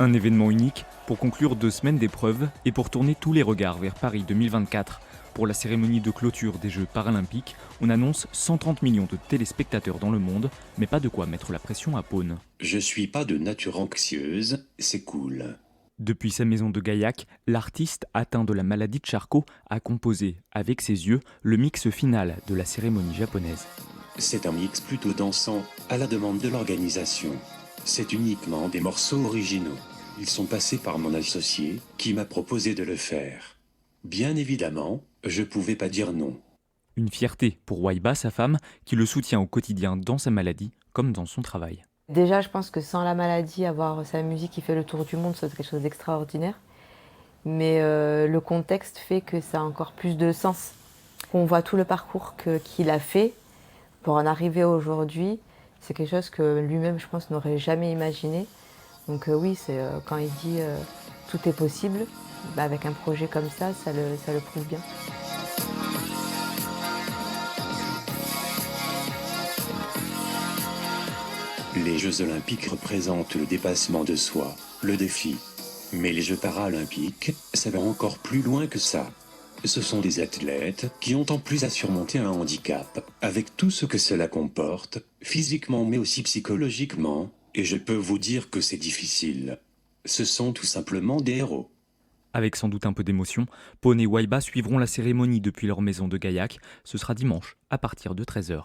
Un événement unique pour conclure 2 semaines d'épreuves et pour tourner tous les regards vers Paris 2024. Pour la cérémonie de clôture des Jeux paralympiques, on annonce 130 millions de téléspectateurs dans le monde, mais pas de quoi mettre la pression à Pône. Je suis pas de nature anxieuse, c'est cool. Depuis sa maison de Gaillac, l'artiste atteint de la maladie de Charcot a composé, avec ses yeux, le mix final de la cérémonie japonaise. C'est un mix plutôt dansant, à la demande de l'organisation. C'est uniquement des morceaux originaux. Ils sont passés par mon associé, qui m'a proposé de le faire. Bien évidemment, je pouvais pas dire non. Une fierté pour Waiba, sa femme, qui le soutient au quotidien dans sa maladie comme dans son travail. Déjà, je pense que sans la maladie, avoir sa musique qui fait le tour du monde, c'est quelque chose d'extraordinaire. Mais le contexte fait que ça a encore plus de sens. On voit tout le parcours qu'il a fait pour en arriver aujourd'hui. C'est quelque chose que lui-même, je pense, n'aurait jamais imaginé. Donc oui, quand il dit tout est possible, avec un projet comme ça le prouve bien. Les Jeux Olympiques représentent le dépassement de soi, le défi. Mais les Jeux Paralympiques, ça va encore plus loin que ça. Ce sont des athlètes qui ont en plus à surmonter un handicap, avec tout ce que cela comporte, physiquement mais aussi psychologiquement, et je peux vous dire que c'est difficile. Ce sont tout simplement des héros. Avec sans doute un peu d'émotion, Pône et Waiba suivront la cérémonie depuis leur maison de Gaillac. Ce sera dimanche à partir de 13h.